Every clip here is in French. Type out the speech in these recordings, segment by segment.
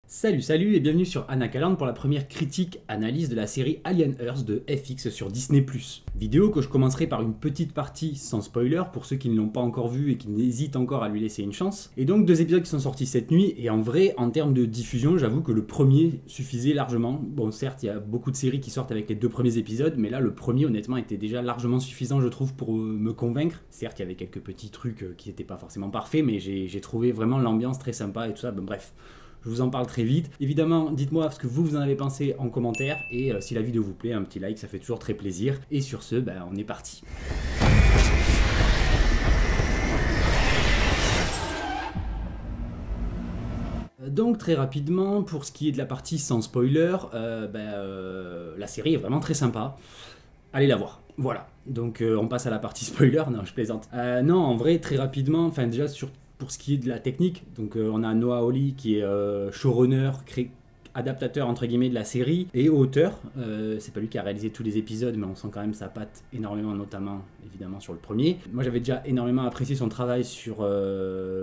Salut et bienvenue sur Anacaland pour la première critique analyse de la série Alien Earth de FX sur Disney+. Vidéo que je commencerai par une petite partie sans spoiler pour ceux qui ne l'ont pas encore vu et qui n'hésitent encore à lui laisser une chance. Et donc 2 épisodes qui sont sortis cette nuit et en vrai en termes de diffusion j'avoue que le premier suffisait largement. Bon certes il y a beaucoup de séries qui sortent avec les 2 premiers épisodes mais là le premier honnêtement était déjà largement suffisant je trouve pour me convaincre. Certes il y avait quelques petits trucs qui n'étaient pas forcément parfaits mais j'ai trouvé vraiment l'ambiance très sympa et tout ça, bon, bref. Je vous en parle très vite. Évidemment, dites-moi ce que vous en avez pensé en commentaire et si la vidéo vous plaît, un petit like, ça fait toujours très plaisir. Et sur ce, on est parti. Donc très rapidement, pour ce qui est de la partie sans spoiler, la série est vraiment très sympa. Allez la voir. Voilà. Donc on passe à la partie spoiler. Non, je plaisante. Non, en vrai, très rapidement, enfin déjà pour ce qui est de la technique, donc on a Noah Hawley qui est showrunner, adaptateur entre guillemets de la série et auteur. C'est pas lui qui a réalisé tous les épisodes mais on sent quand même sa patte énormément, notamment évidemment sur le premier. Moi j'avais déjà énormément apprécié son travail sur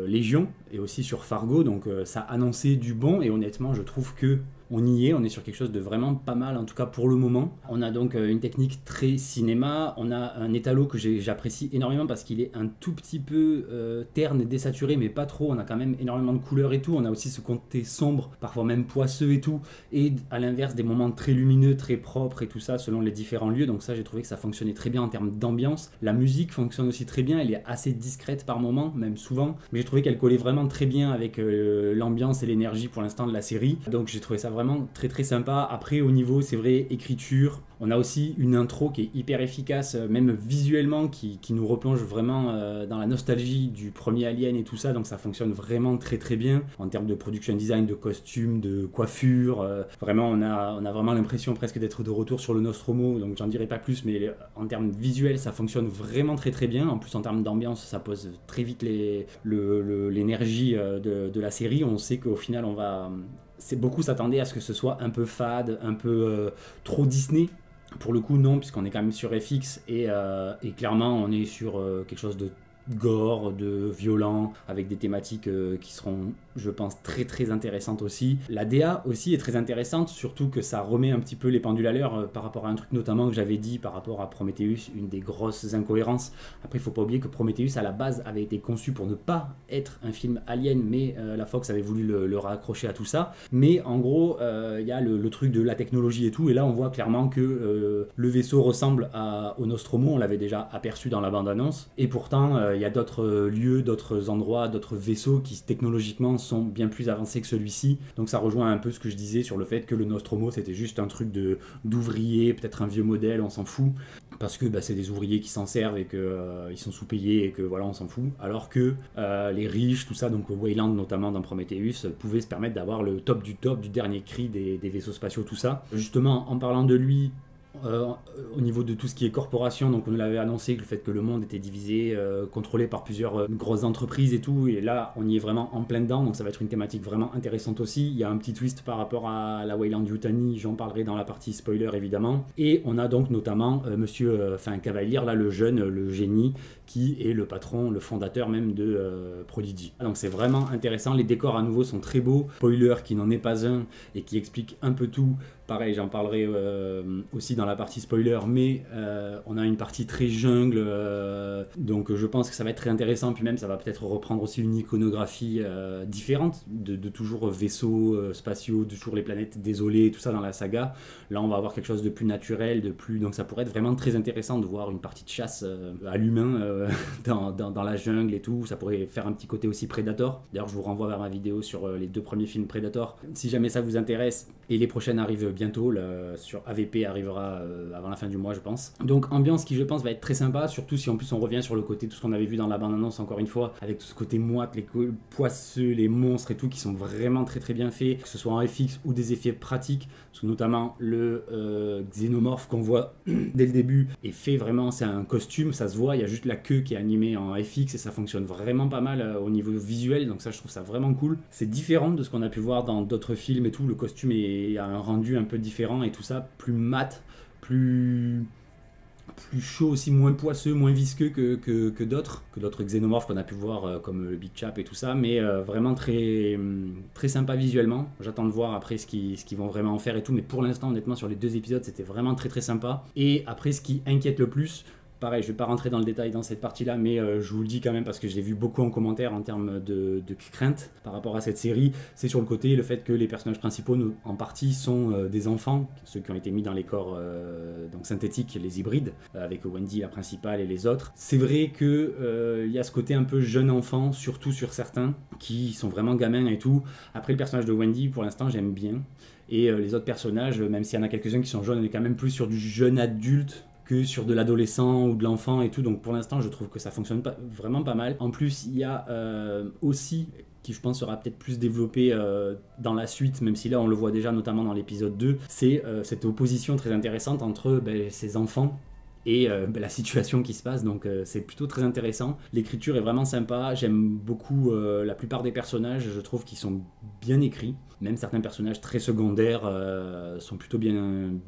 Légion et aussi sur Fargo, donc ça annonçait du bon et honnêtement je trouve que on y est, on est sur quelque chose de vraiment pas mal, en tout cas pour le moment. On a donc une technique très cinéma, on a un étalot que j'apprécie énormément parce qu'il est un tout petit peu terne et désaturé, mais pas trop, on a quand même énormément de couleurs et tout, on a aussi ce côté sombre, parfois même poisseux et tout, et à l'inverse des moments très lumineux, très propres et tout ça, selon les différents lieux, donc ça j'ai trouvé que ça fonctionnait très bien en termes d'ambiance. La musique fonctionne aussi très bien, elle est assez discrète par moments, même souvent, mais j'ai trouvé qu'elle collait vraiment très bien avec l'ambiance et l'énergie pour l'instant de la série, donc j'ai trouvé ça vraiment très sympa. Après au niveau c'est vrai écriture, on a aussi une intro qui est hyper efficace, même visuellement qui nous replonge vraiment dans la nostalgie du premier Alien et tout ça, donc ça fonctionne vraiment très bien en termes de production design, de costumes, de coiffure, vraiment on a vraiment l'impression presque d'être de retour sur le Nostromo, donc j'en dirai pas plus, mais en termes visuels ça fonctionne vraiment très bien. En plus en termes d'ambiance ça pose très vite l'énergie de la série. On sait qu'au final beaucoup s'attendaient à ce que ce soit un peu fade, un peu trop Disney. Pour le coup non, puisqu'on est quand même sur FX et clairement on est sur quelque chose de gore, de violent, avec des thématiques qui seront, je pense, très intéressantes aussi. La DA aussi est très intéressante, surtout que ça remet un petit peu les pendules à l'heure par rapport à un truc notamment que j'avais dit par rapport à Prometheus, une des grosses incohérences. Après, il faut pas oublier que Prometheus, à la base, avait été conçu pour ne pas être un film Alien, mais la Fox avait voulu le raccrocher à tout ça. Mais en gros, il y a le truc de la technologie et tout, et là, on voit clairement que le vaisseau ressemble au Nostromo, on l'avait déjà aperçu dans la bande-annonce, et pourtant, il y a d'autres lieux, d'autres endroits, d'autres vaisseaux qui technologiquement sont bien plus avancés que celui-ci. Donc ça rejoint un peu ce que je disais sur le fait que le Nostromo c'était juste un truc d'ouvrier, peut-être un vieux modèle, on s'en fout. Parce que c'est des ouvriers qui s'en servent et qu'ils sont sous-payés et que voilà on s'en fout. Alors que les riches, tout ça, donc Weyland notamment dans Prometheus, pouvaient se permettre d'avoir le top du dernier cri des vaisseaux spatiaux, tout ça. Justement en parlant de lui, au niveau de tout ce qui est corporation, donc on l'avait annoncé que le fait que le monde était divisé, contrôlé par plusieurs grosses entreprises et tout, et là on y est vraiment en plein dedans, donc ça va être une thématique vraiment intéressante aussi. Il y a un petit twist par rapport à la Weyland Yutani, j'en parlerai dans la partie spoiler évidemment, et on a donc notamment monsieur Cavalier, là le jeune, le génie, qui est le patron, le fondateur même de Prodigy. Donc c'est vraiment intéressant, les décors à nouveau sont très beaux, spoiler qui n'en est pas un et qui explique un peu tout. Pareil, j'en parlerai aussi dans la partie spoiler, mais on a une partie très jungle, donc je pense que ça va être très intéressant, puis même ça va peut-être reprendre aussi une iconographie différente, de toujours vaisseaux spatiaux, de toujours les planètes désolées, tout ça dans la saga. Là on va avoir quelque chose de plus naturel, donc ça pourrait être vraiment très intéressant de voir une partie de chasse à l'humain dans la jungle et tout, ça pourrait faire un petit côté aussi Predator. D'ailleurs je vous renvoie vers ma vidéo sur les 2 premiers films Predator, si jamais ça vous intéresse, et les prochaines arrivent bientôt, sur AVP arrivera avant la fin du mois je pense. Donc ambiance qui je pense va être très sympa, surtout si en plus on revient sur le côté tout ce qu'on avait vu dans la bande-annonce encore une fois, avec tout ce côté moite, les poisseux, les monstres et tout qui sont vraiment très bien faits, que ce soit en FX ou des effets pratiques, parce que notamment le xénomorphe qu'on voit dès le début est fait vraiment, c'est un costume, ça se voit, il y a juste la queue qui est animée en FX et ça fonctionne vraiment pas mal au niveau visuel, donc ça je trouve ça vraiment cool. C'est différent de ce qu'on a pu voir dans d'autres films et tout, le costume a un rendu un peu différent et tout ça, plus mat, plus plus chaud aussi, moins poisseux, moins visqueux que d'autres xénomorphes qu'on a pu voir comme le Big Chap et tout ça, mais vraiment très sympa visuellement. J'attends de voir après ce qu'ils vont vraiment en faire et tout, mais pour l'instant honnêtement sur les 2 épisodes c'était vraiment très sympa. Et après ce qui inquiète le plus, pareil, je vais pas rentrer dans le détail dans cette partie-là, mais je vous le dis quand même parce que je l'ai vu beaucoup en commentaire en termes de crainte par rapport à cette série, c'est sur le côté, le fait que les personnages principaux, en partie, sont des enfants, ceux qui ont été mis dans les corps donc synthétiques, les hybrides, avec Wendy la principale et les autres. C'est vrai que y a ce côté un peu jeune enfant, surtout sur certains, qui sont vraiment gamins et tout. Après, le personnage de Wendy, pour l'instant, j'aime bien. Et les autres personnages, même s'il y en a quelques-uns qui sont jeunes, on est quand même plus sur du jeune adulte que sur de l'adolescent ou de l'enfant et tout, donc pour l'instant je trouve que ça fonctionne vraiment pas mal. En plus il y a aussi, qui je pense sera peut-être plus développé dans la suite, même si là on le voit déjà notamment dans l'épisode 2, c'est cette opposition très intéressante entre ces enfants et la situation qui se passe, donc c'est plutôt très intéressant. L'écriture est vraiment sympa, j'aime beaucoup la plupart des personnages, je trouve qu'ils sont bien écrits, même certains personnages très secondaires sont plutôt bien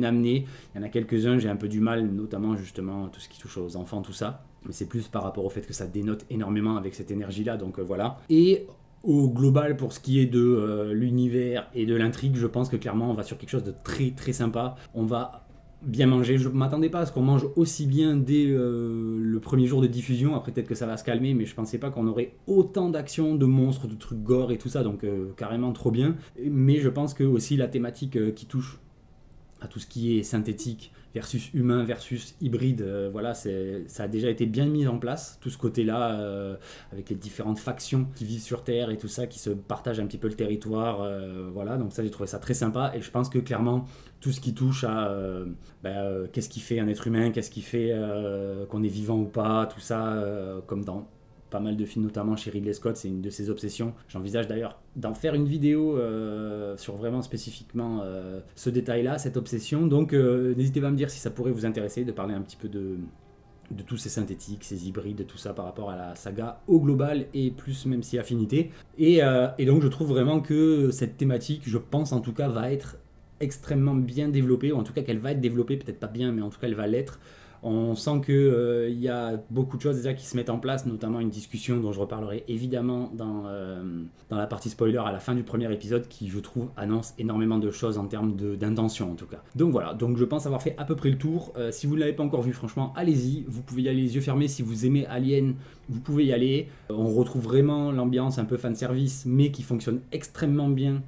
amené. Il y en a quelques-uns, j'ai un peu du mal, notamment justement tout ce qui touche aux enfants, tout ça. Mais c'est plus par rapport au fait que ça dénote énormément avec cette énergie-là, donc voilà. Et au global, pour ce qui est de l'univers et de l'intrigue, je pense que clairement, on va sur quelque chose de très sympa. On va bien manger. Je ne m'attendais pas à ce qu'on mange aussi bien dès le premier jour de diffusion. Après, peut-être que ça va se calmer, mais je ne pensais pas qu'on aurait autant d'actions, de monstres, de trucs gore et tout ça, donc carrément trop bien. Mais je pense que aussi la thématique qui touche à tout ce qui est synthétique versus humain versus hybride, voilà, ça a déjà été bien mis en place, tout ce côté-là, avec les différentes factions qui vivent sur Terre et tout ça, qui se partagent un petit peu le territoire, voilà, donc ça j'ai trouvé ça très sympa, et je pense que clairement, tout ce qui touche à qu'est-ce qui fait un être humain, qu'est-ce qui fait qu'on est vivant ou pas, tout ça, comme dans pas mal de films, notamment chez Ridley Scott, c'est une de ses obsessions. J'envisage d'ailleurs d'en faire une vidéo sur vraiment spécifiquement ce détail-là, cette obsession. Donc n'hésitez pas à me dire si ça pourrait vous intéresser de parler un petit peu de tous ces synthétiques, ces hybrides, tout ça par rapport à la saga au global et plus même si affinité. Et donc je trouve vraiment que cette thématique, je pense en tout cas, va être extrêmement bien développée, ou en tout cas qu'elle va être développée, peut-être pas bien, mais en tout cas elle va l'être. On sent qu'il y a beaucoup de choses déjà qui se mettent en place, notamment une discussion dont je reparlerai évidemment dans la partie spoiler à la fin du premier épisode, qui je trouve annonce énormément de choses en termes d'intention en tout cas. Donc voilà, donc je pense avoir fait à peu près le tour. Si vous ne l'avez pas encore vu, franchement, allez-y, vous pouvez y aller les yeux fermés. Si vous aimez Alien, vous pouvez y aller. On retrouve vraiment l'ambiance un peu fanservice, mais qui fonctionne extrêmement bien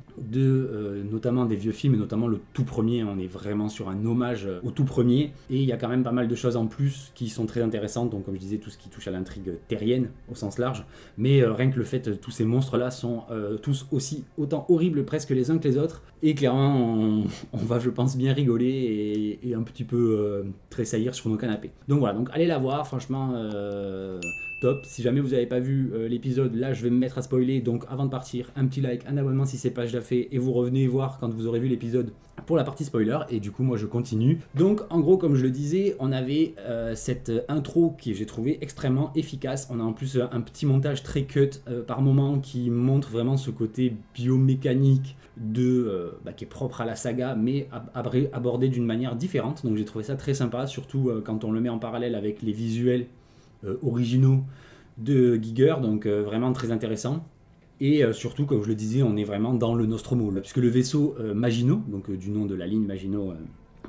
notamment des vieux films, et notamment le tout premier. On est vraiment sur un hommage au tout premier, et il y a quand même pas mal de choses en plus qui sont très intéressantes, donc comme je disais, tout ce qui touche à l'intrigue terrienne au sens large, mais rien que le fait, tous ces monstres là sont tous autant horribles presque les uns que les autres, et clairement on va, je pense, bien rigoler et un petit peu tressaillir sur nos canapés. Donc voilà, donc allez la voir, franchement top. Si jamais vous n'avez pas vu l'épisode, là je vais me mettre à spoiler, donc avant de partir, un petit like, un abonnement si c'est pas déjà fait, et vous revenez voir quand vous aurez vu l'épisode pour la partie spoiler, et du coup moi je continue. Donc en gros, comme je le disais, on avait cette intro qui j'ai trouvé extrêmement efficace. On a en plus un petit montage très cut par moment qui montre vraiment ce côté biomécanique qui est propre à la saga, mais abordé d'une manière différente, donc j'ai trouvé ça très sympa, surtout quand on le met en parallèle avec les visuels originaux de Giger, donc vraiment très intéressant. Et surtout, comme je le disais, on est vraiment dans le Nostromo, puisque le vaisseau Maginot, donc du nom de la ligne Maginot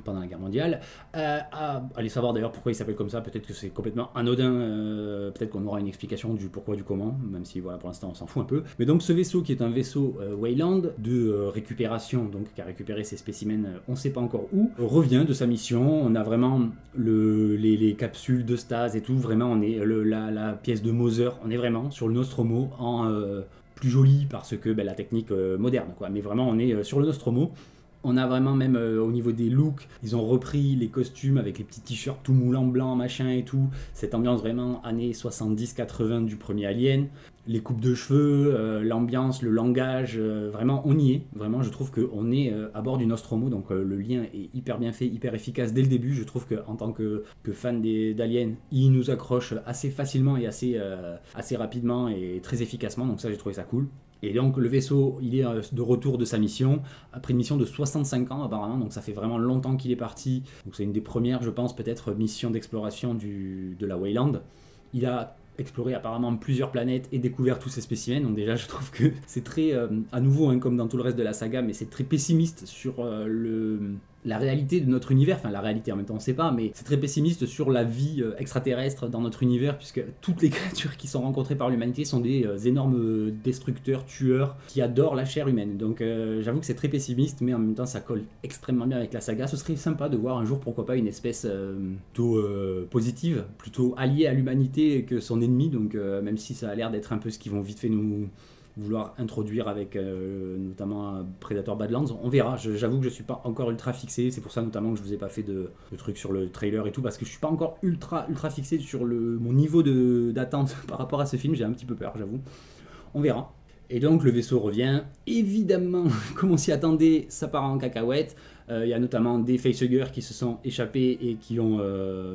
pendant la guerre mondiale, allez savoir d'ailleurs pourquoi il s'appelle comme ça, peut-être que c'est complètement anodin, peut-être qu'on aura une explication du pourquoi du comment, même si voilà, pour l'instant on s'en fout un peu. Mais donc ce vaisseau qui est un vaisseau Weyland de récupération, donc qui a récupéré ses spécimens on ne sait pas encore où, revient de sa mission. On a vraiment les capsules de stase et tout, vraiment on est la pièce de Moser, on est vraiment sur le Nostromo en plus joli parce que la technique moderne quoi, mais vraiment on est sur le Nostromo. On a vraiment même au niveau des looks, ils ont repris les costumes avec les petits t-shirts tout moulants blancs, machin et tout. Cette ambiance vraiment années 70-80 du premier Alien. Les coupes de cheveux, l'ambiance, le langage, vraiment on y est. Vraiment je trouve qu'on est à bord du Nostromo, donc le lien est hyper bien fait, hyper efficace dès le début. Je trouve qu'en tant que fan d'Alien, il nous accroche assez facilement et assez rapidement et très efficacement, donc ça j'ai trouvé ça cool. Et donc le vaisseau, il est de retour de sa mission, après une mission de 65 ans apparemment, donc ça fait vraiment longtemps qu'il est parti. Donc c'est une des premières, je pense, peut-être mission d'exploration de la Wayland. Il a exploré apparemment plusieurs planètes et découvert tous ces spécimens, donc déjà je trouve que c'est très, à nouveau, hein, comme dans tout le reste de la saga, mais c'est très pessimiste sur la réalité de notre univers, enfin la réalité en même temps on sait pas, mais c'est très pessimiste sur la vie extraterrestre dans notre univers, puisque toutes les créatures qui sont rencontrées par l'humanité sont des énormes destructeurs, tueurs, qui adorent la chair humaine. Donc j'avoue que c'est très pessimiste, mais en même temps ça colle extrêmement bien avec la saga. Ce serait sympa de voir un jour, pourquoi pas, une espèce plutôt positive, plutôt alliée à l'humanité que son ennemi, donc même si ça a l'air d'être un peu ce qu'ils vont vite fait nous vouloir introduire avec notamment Predator Badlands, on verra. J'avoue que je suis pas encore ultra fixé, c'est pour ça notamment que je vous ai pas fait de trucs sur le trailer et tout, parce que je suis pas encore ultra fixé sur mon niveau d'attente par rapport à ce film. J'ai un petit peu peur, j'avoue. On verra. Et donc le vaisseau revient, évidemment, comme on s'y attendait, ça part en cacahuète. Il y a notamment des facehuggers qui se sont échappés et qui ont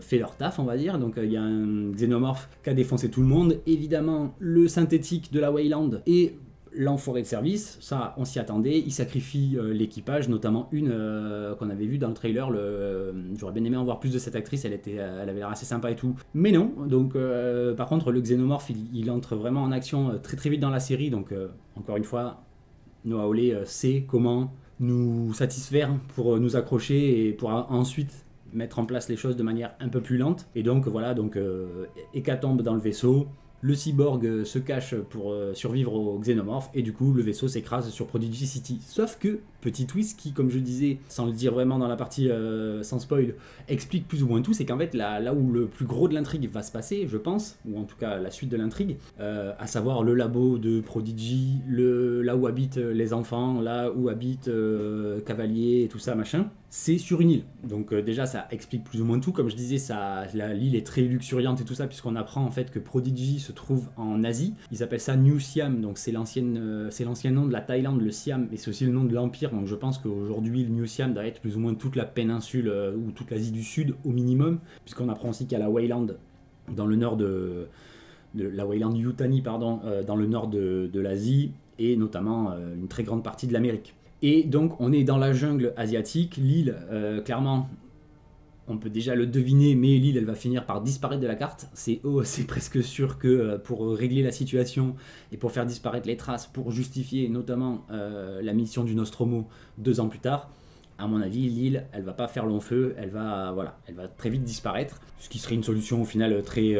fait leur taf, on va dire. Donc il y a un xénomorphe qui a défoncé tout le monde. Évidemment, le synthétique de la Wayland et l'enfoiré de service, ça on s'y attendait. Il sacrifie l'équipage, notamment une qu'on avait vue dans le trailer. J'aurais bien aimé en voir plus de cette actrice, elle avait l'air assez sympa et tout. Mais non, donc par contre le xénomorphe il entre vraiment en action très vite dans la série. Donc encore une fois, Noah Hawley sait comment nous satisfaire pour nous accrocher et pour ensuite mettre en place les choses de manière un peu plus lente. Et donc voilà, donc hécatombe dans le vaisseau. Le cyborg se cache pour survivre au xénomorphe et du coup le vaisseau s'écrase sur Prodigy City. Sauf que, petit twist qui, comme je disais, sans le dire vraiment dans la partie sans spoil, explique plus ou moins tout, c'est qu'en fait là où le plus gros de l'intrigue va se passer, je pense, ou en tout cas la suite de l'intrigue, à savoir le labo de Prodigy, là où habitent les enfants, là où habitent Cavalier et tout ça machin, c'est sur une île. Donc déjà ça explique plus ou moins tout, comme je disais, l'île est très luxuriante et tout ça, puisqu'on apprend en fait que Prodigy se trouve en Asie. Ils appellent ça New Siam, donc c'est l'ancien nom de la Thaïlande, le Siam, et c'est aussi le nom de l'Empire. Donc je pense qu'aujourd'hui le New Siam doit être plus ou moins toute la péninsule ou toute l'Asie du Sud au minimum, puisqu'on apprend aussi qu'il y a la Wayland dans le nord de la Wayland Yutani, pardon, dans le nord de l'Asie, et notamment une très grande partie de l'Amérique. Et donc on est dans la jungle asiatique, l'île, clairement, on peut déjà le deviner, mais l'île elle va finir par disparaître de la carte. C'est presque sûr que pour régler la situation et pour faire disparaître les traces, pour justifier notamment la mission du Nostromo 2 ans plus tard, à mon avis l'île elle va pas faire long feu, elle va très vite disparaître, ce qui serait une solution au final très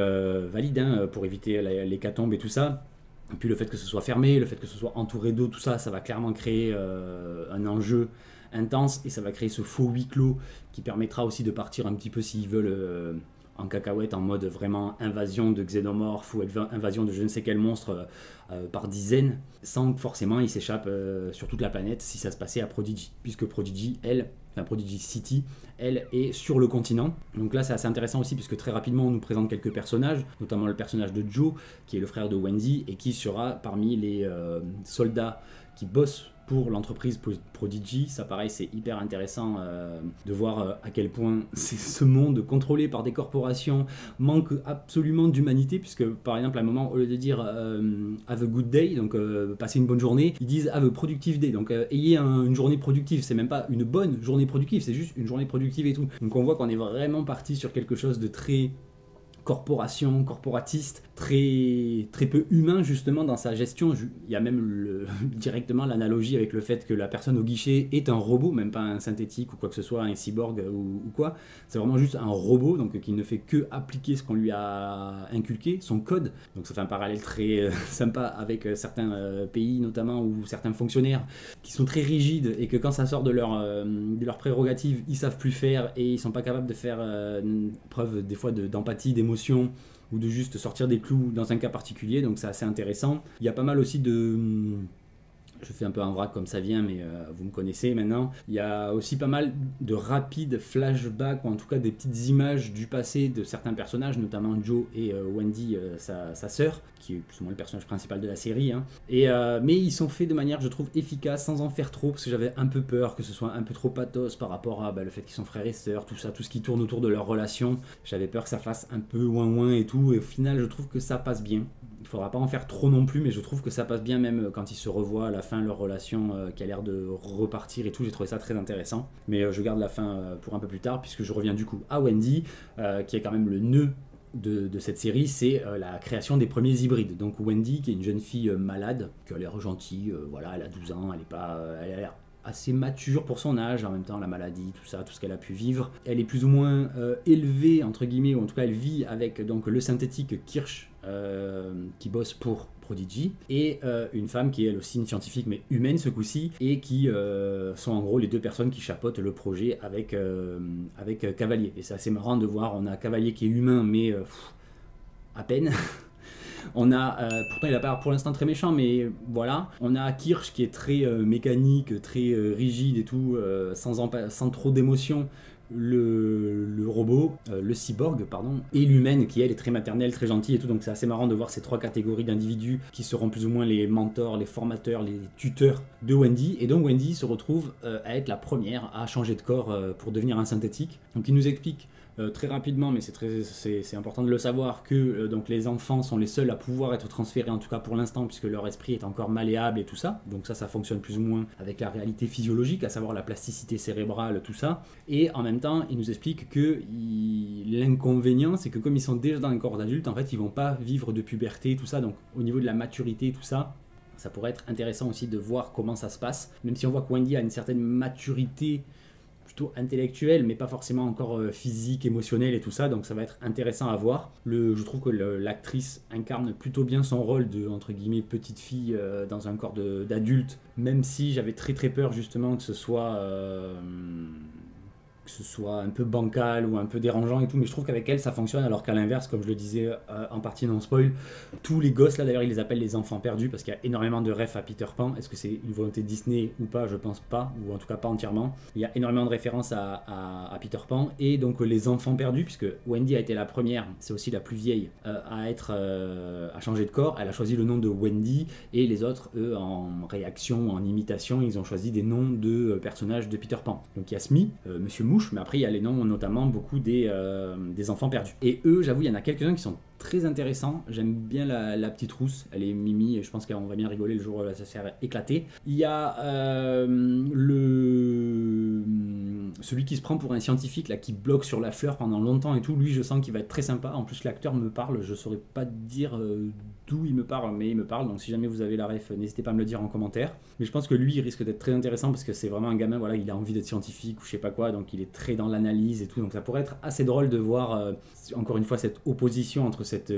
valide hein, pour éviter l'hécatombe et tout ça. Et puis le fait que ce soit fermé, le fait que ce soit entouré d'eau, tout ça, ça va clairement créer un enjeu intense et ça va créer ce faux huis clos qui permettra aussi de partir un petit peu s'ils veulent en cacahuète en mode vraiment invasion de xénomorphes ou invasion de je ne sais quel monstre par dizaines, sans que forcément ils s'échappent sur toute la planète si ça se passait à Prodigy, puisque Prodigy City, elle est sur le continent. Donc là c'est assez intéressant aussi puisque très rapidement on nous présente quelques personnages, notamment le personnage de Joe qui est le frère de Wendy et qui sera parmi les soldats qui bossent pour l'entreprise Prodigy. Ça pareil c'est hyper intéressant de voir à quel point ce monde contrôlé par des corporations manque absolument d'humanité, puisque par exemple à un moment au lieu de dire have a good day, donc passez une bonne journée, ils disent have a productive day, donc ayez une journée productive. C'est même pas une bonne journée productive, c'est juste une journée productive et tout. Donc on voit qu'on est vraiment parti sur quelque chose de très corporatiste, très peu humain justement dans sa gestion. Il y a même directement l'analogie avec le fait que la personne au guichet est un robot, même pas un synthétique ou quoi que ce soit, un cyborg ou quoi. C'est vraiment juste un robot, donc qui ne fait que appliquer ce qu'on lui a inculqué, son code. Donc ça fait un parallèle très sympa avec certains pays notamment, ou certains fonctionnaires qui sont très rigides et que quand ça sort de leur prérogative, ils savent plus faire et ils sont pas capables de faire preuve des fois d'empathie, d'émotion, ou de juste sortir des clous dans un cas particulier. Donc c'est assez intéressant. Il y a pas mal aussi je fais un peu un vrac comme ça vient, mais vous me connaissez maintenant. Il y a aussi pas mal de rapides flashbacks, ou en tout cas des petites images du passé de certains personnages, notamment Joe et Wendy, sa sœur, qui est plus ou moins le personnage principal de la série. Hein. Mais ils sont faits de manière, je trouve, efficace, sans en faire trop, parce que j'avais un peu peur que ce soit un peu trop pathos par rapport à le fait qu'ils sont frères et sœurs, tout ça, tout ce qui tourne autour de leur relation. J'avais peur que ça fasse un peu ouin-ouin et tout, et au final, je trouve que ça passe bien. Il faudra pas en faire trop non plus, mais je trouve que ça passe bien même quand ils se revoient à la fin, leur relation qui a l'air de repartir et tout, j'ai trouvé ça très intéressant. Mais je garde la fin pour un peu plus tard, puisque je reviens du coup à Wendy, qui est quand même le nœud de cette série, c'est la création des premiers hybrides. Donc Wendy, qui est une jeune fille malade, qui a l'air gentille, voilà, elle a 12 ans, elle a l'air assez mature pour son âge, en même temps la maladie, tout ça, tout ce qu'elle a pu vivre. Elle est plus ou moins élevée, entre guillemets, ou en tout cas elle vit avec donc, le synthétique Kirsch, qui bosse pour Prodigy, et une femme qui est elle aussi une scientifique mais humaine ce coup-ci, et qui sont en gros les deux personnes qui chapeautent le projet avec Cavalier. Et c'est assez marrant de voir, on a Cavalier qui est humain mais à peine. On a, pourtant il a pas pour l'instant très méchant, mais voilà. On a Kirsch qui est très mécanique, très rigide et tout, sans trop d'émotion. Le robot, le cyborg, pardon, et l'humaine qui elle est très maternelle, très gentille et tout. Donc c'est assez marrant de voir ces trois catégories d'individus qui seront plus ou moins les mentors, les formateurs, les tuteurs de Wendy. Et donc Wendy se retrouve à être la première à changer de corps pour devenir un synthétique. Donc il nous explique très rapidement, mais c'est important de le savoir, que donc les enfants sont les seuls à pouvoir être transférés, en tout cas pour l'instant, puisque leur esprit est encore malléable et tout ça. Donc ça fonctionne plus ou moins avec la réalité physiologique, à savoir la plasticité cérébrale, tout ça. Et en même temps, il nous explique que l'inconvénient, c'est que comme ils sont déjà dans un corps d'adulte, en fait, ils vont pas vivre de puberté, tout ça. Donc au niveau de la maturité, tout ça, ça pourrait être intéressant aussi de voir comment ça se passe. Même si on voit que Wendy a une certaine maturité plutôt intellectuelle, mais pas forcément encore physique, émotionnelle et tout ça, donc ça va être intéressant à voir. Je trouve que l'actrice incarne plutôt bien son rôle de, entre guillemets, petite fille dans un corps d'adulte, même si j'avais très très peur justement que ce soit un peu bancal ou un peu dérangeant et tout, mais je trouve qu'avec elle ça fonctionne, alors qu'à l'inverse, comme je le disais en partie non spoil, tous les gosses là d'ailleurs ils les appellent les enfants perdus parce qu'il y a énormément de refs à Peter Pan. Est-ce que c'est une volonté de Disney ou pas? Je pense pas, ou en tout cas pas entièrement. Il y a énormément de références à Peter Pan, et donc les enfants perdus, puisque Wendy a été la première, c'est aussi la plus vieille à changer de corps. Elle a choisi le nom de Wendy, et les autres, eux, en réaction, en imitation, ils ont choisi des noms de personnages de Peter Pan. Donc il y a Smee, Monsieur Mouche, mais après il y a les noms notamment beaucoup des enfants perdus. Et eux, j'avoue, il y en a quelques-uns qui sont très intéressants. J'aime bien la petite rousse, elle est mimi et je pense qu'on va bien rigoler le jour où elle va se faire éclater. Il y a celui qui se prend pour un scientifique là, qui bloque sur la fleur pendant longtemps et tout. Lui, je sens qu'il va être très sympa. En plus, l'acteur me parle, je saurais pas dire d'où il me parle, mais il me parle. Donc si jamais vous avez la ref, n'hésitez pas à me le dire en commentaire. Mais je pense que lui, il risque d'être très intéressant parce que c'est vraiment un gamin, voilà, il a envie d'être scientifique ou je sais pas quoi, donc il est très dans l'analyse et tout. Donc ça pourrait être assez drôle de voir encore une fois cette opposition entre cette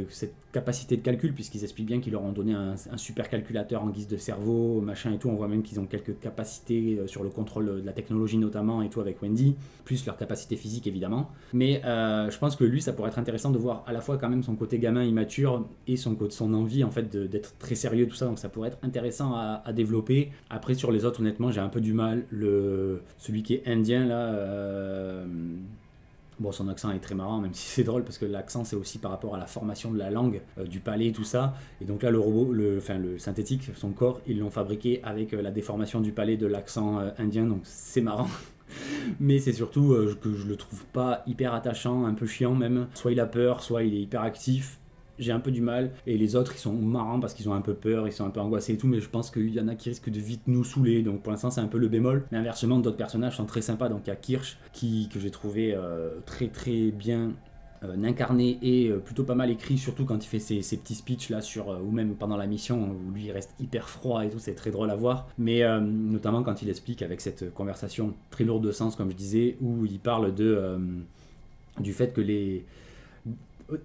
capacité de calcul, puisqu'ils expliquent bien qu'ils leur ont donné un super calculateur en guise de cerveau, machin et tout. On voit même qu'ils ont quelques capacités sur le contrôle de la technologie notamment et tout avec Wendy, plus leur capacité physique évidemment. Mais je pense que lui, ça pourrait être intéressant de voir à la fois quand même son côté gamin immature et son envie en fait d'être très sérieux, tout ça. Donc ça pourrait être intéressant à développer. Après sur les autres, honnêtement, j'ai un peu du mal. Celui qui est indien là. Bon, son accent est très marrant, même si c'est drôle, parce que l'accent, c'est aussi par rapport à la formation de la langue, du palais, tout ça. Et donc là, le robot, le synthétique, son corps, ils l'ont fabriqué avec la déformation du palais de l'accent indien, donc c'est marrant. Mais c'est surtout que je le trouve pas hyper attachant, un peu chiant même. Soit il a peur, soit il est hyper actif. J'ai un peu du mal, et les autres ils sont marrants parce qu'ils ont un peu peur, ils sont un peu angoissés et tout, mais je pense qu'il y en a qui risquent de vite nous saouler, donc pour l'instant c'est un peu le bémol. Mais inversement, d'autres personnages sont très sympas. Donc il y a Kirsch que j'ai trouvé très très bien incarné et plutôt pas mal écrit, surtout quand il fait ses petits speeches là ou même pendant la mission où lui il reste hyper froid et tout, c'est très drôle à voir. Mais notamment quand il explique avec cette conversation très lourde de sens, comme je disais, où il parle du fait que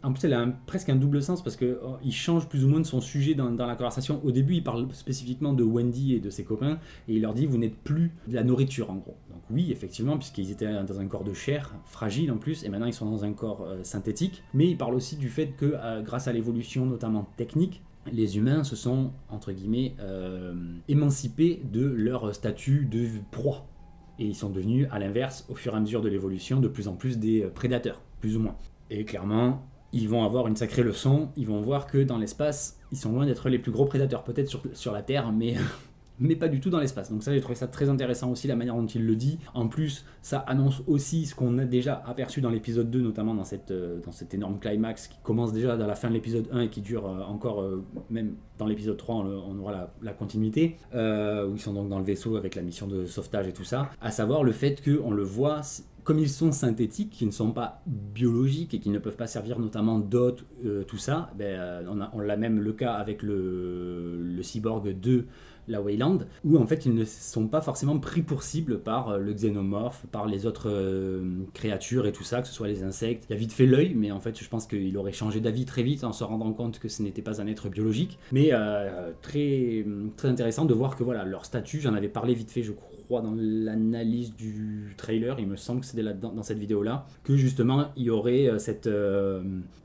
en plus, elle a presque un double sens parce qu'il change plus ou moins de son sujet dans la conversation. Au début, il parle spécifiquement de Wendy et de ses copains, et il leur dit: vous n'êtes plus de la nourriture, en gros. Donc oui, effectivement, puisqu'ils étaient dans un corps de chair, fragile en plus, et maintenant ils sont dans un corps synthétique. Mais il parle aussi du fait que grâce à l'évolution, notamment technique, les humains se sont, entre guillemets, émancipés de leur statut de proie. Et ils sont devenus, à l'inverse, au fur et à mesure de l'évolution, de plus en plus des prédateurs, plus ou moins. Et clairement, ils vont avoir une sacrée leçon. Ils vont voir que dans l'espace, ils sont loin d'être les plus gros prédateurs. Peut-être sur la Terre, mais mais pas du tout dans l'espace. Donc ça, j'ai trouvé ça très intéressant aussi, la manière dont il le dit. En plus, ça annonce aussi ce qu'on a déjà aperçu dans l'épisode 2, notamment dans cet énorme climax qui commence déjà dans la fin de l'épisode 1 et qui dure encore, même dans l'épisode 3, on aura la continuité, où ils sont donc dans le vaisseau avec la mission de sauvetage et tout ça, à savoir le fait qu'on le voit... Comme ils sont synthétiques, qui ne sont pas biologiques et qui ne peuvent pas servir notamment d'hôtes, tout ça, on l'a même le cas avec le cyborg de la Wayland, où en fait ils ne sont pas forcément pris pour cible par le xénomorphe, par les autres créatures et tout ça, que ce soit les insectes. Il y a vite fait l'œil, mais en fait je pense qu'il aurait changé d'avis très vite en se rendant compte que ce n'était pas un être biologique. Mais très, très intéressant de voir que voilà, leur statut, j'en avais parlé vite fait je crois dans l'analyse du trailer, il me semble que c'était là-dedans, dans cette vidéo-là, que justement il y aurait cette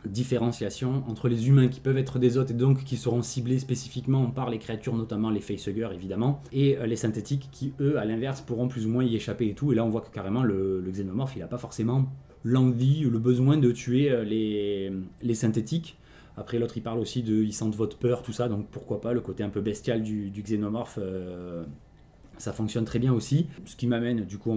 différenciation entre les humains qui peuvent être des hôtes et donc qui seront ciblés spécifiquement par les créatures, notamment les facehuggers évidemment, et les synthétiques qui eux à l'inverse pourront plus ou moins y échapper et tout. Et là on voit que carrément le xénomorphe il n'a pas forcément l'envie ou le besoin de tuer les synthétiques. Après l'autre il parle aussi de ils sentent votre peur, tout ça, donc pourquoi pas le côté un peu bestial du xénomorphe. Ça fonctionne très bien aussi. Ce qui m'amène, du coup,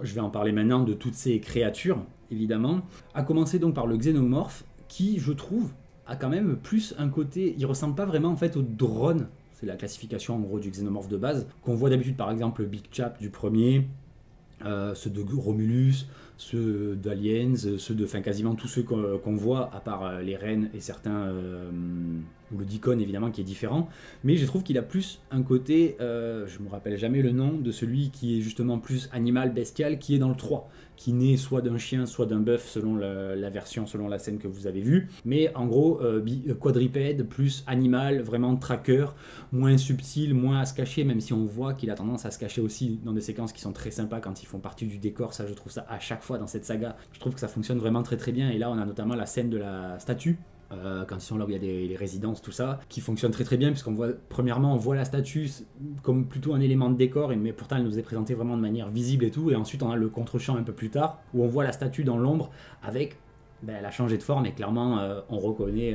je vais en parler maintenant de toutes ces créatures, évidemment. À commencer donc par le xénomorphe, qui, je trouve, a quand même plus un côté... Il ressemble pas vraiment, en fait, au drone. C'est la classification, en gros, du xénomorphe de base. Qu'on voit d'habitude, par exemple, le Big Chap du premier, ceux de Romulus, ceux d'Aliens, ceux de... Enfin, quasiment tous ceux qu'on voit, à part les rennes et certains... ou le Deacon évidemment qui est différent, mais je trouve qu'il a plus un côté, je me rappelle jamais le nom, de celui qui est justement plus animal, bestial, qui est dans le 3, qui naît soit d'un chien, soit d'un bœuf selon la version, selon la scène que vous avez vue, mais en gros quadrupède, plus animal, vraiment tracker, moins subtil, moins à se cacher, même si on voit qu'il a tendance à se cacher aussi dans des séquences qui sont très sympas quand ils font partie du décor. Ça je trouve ça à chaque fois dans cette saga, je trouve que ça fonctionne vraiment très très bien. Et là on a notamment la scène de la statue, quand ils sont là où il y a les résidences, tout ça, qui fonctionne très très bien, puisqu'on voit, premièrement, on voit la statue comme plutôt un élément de décor, mais pourtant elle nous est présentée vraiment de manière visible et tout, et ensuite on a le contre-champ un peu plus tard, où on voit la statue dans l'ombre, avec, elle a changé de forme, et clairement on reconnaît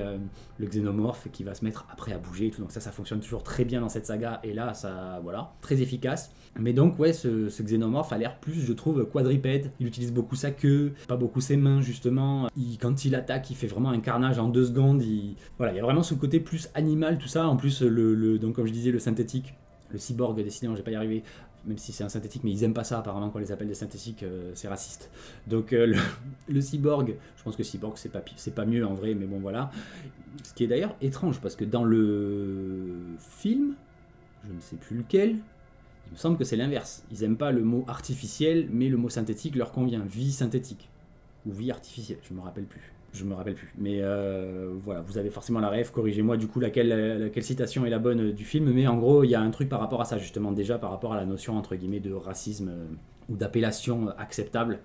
le xénomorphe qui va se mettre après à bouger et tout, donc ça fonctionne toujours très bien dans cette saga, et là, ça, voilà, très efficace. Mais donc ouais, ce xénomorphe a l'air plus, je trouve, quadrupède. Il utilise beaucoup sa queue, pas beaucoup ses mains justement. Quand il attaque, il fait vraiment un carnage en 2 secondes. Voilà, il y a vraiment ce côté plus animal, tout ça. En plus, donc comme je disais, le synthétique, le cyborg, décidément, je vais pas y arriver, même si c'est un synthétique, mais ils aiment pas ça apparemment qu'on les appelle des synthétiques, c'est raciste. Donc le cyborg, je pense que cyborg c'est pas mieux en vrai, mais bon voilà. Ce qui est d'ailleurs étrange, parce que dans le film, je ne sais plus lequel, il me semble que c'est l'inverse. Ils n'aiment pas le mot artificiel, mais le mot synthétique leur convient. Vie synthétique. Ou vie artificielle, je me rappelle plus. Mais voilà, vous avez forcément la ref, corrigez-moi du coup laquelle citation est la bonne du film. Mais en gros, il y a un truc par rapport à ça, justement, déjà par rapport à la notion, entre guillemets, de racisme ou d'appellation acceptable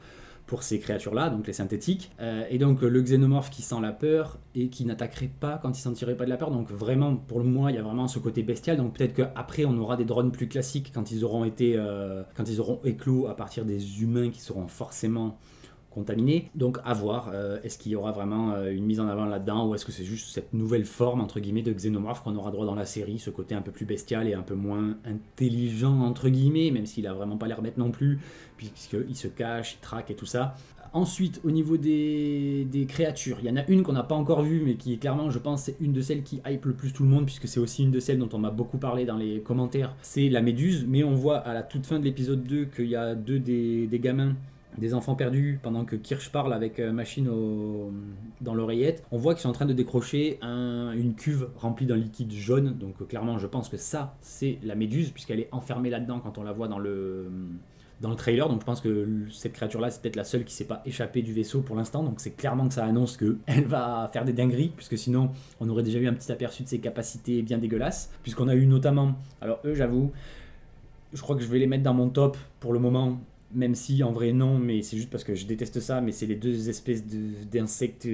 pour ces créatures-là, donc les synthétiques. Et donc le xénomorphe qui sent la peur et qui n'attaquerait pas quand il sentirait pas de la peur. Donc vraiment, pour moi, il y a vraiment ce côté bestial. Donc peut-être qu'après, on aura des drones plus classiques quand ils auront éclos à partir des humains qui seront forcément contaminés. Donc à voir, est-ce qu'il y aura vraiment une mise en avant là-dedans, ou est-ce que c'est juste cette nouvelle forme entre guillemets de xénomorphe qu'on aura droit dans la série, ce côté un peu plus bestial et un peu moins intelligent entre guillemets, même s'il a vraiment pas l'air bête non plus, puisqu'il se cache, il traque et tout ça. Ensuite, au niveau des créatures, il y en a une qu'on n'a pas encore vue, mais qui est clairement, je pense, c'est une de celles qui hype le plus tout le monde, puisque c'est aussi une de celles dont on m'a beaucoup parlé dans les commentaires, c'est la méduse. Mais on voit à la toute fin de l'épisode 2 qu'il y a deux des gamins, des enfants perdus, pendant que Kirsch parle avec Machine dans l'oreillette. On voit qu'ils sont en train de décrocher une cuve remplie d'un liquide jaune, donc clairement je pense que ça c'est la méduse, puisqu'elle est enfermée là-dedans quand on la voit dans le trailer. Donc je pense que cette créature-là, c'est peut-être la seule qui ne s'est pas échappée du vaisseau pour l'instant. Donc c'est clairement que ça annonce qu'elle va faire des dingueries, puisque sinon on aurait déjà eu un petit aperçu de ses capacités bien dégueulasses. Puisqu'on a eu notamment, alors eux j'avoue, je crois que je vais les mettre dans mon top pour le moment, même si en vrai non, mais c'est juste parce que je déteste ça. Mais c'est les deux espèces d'insectes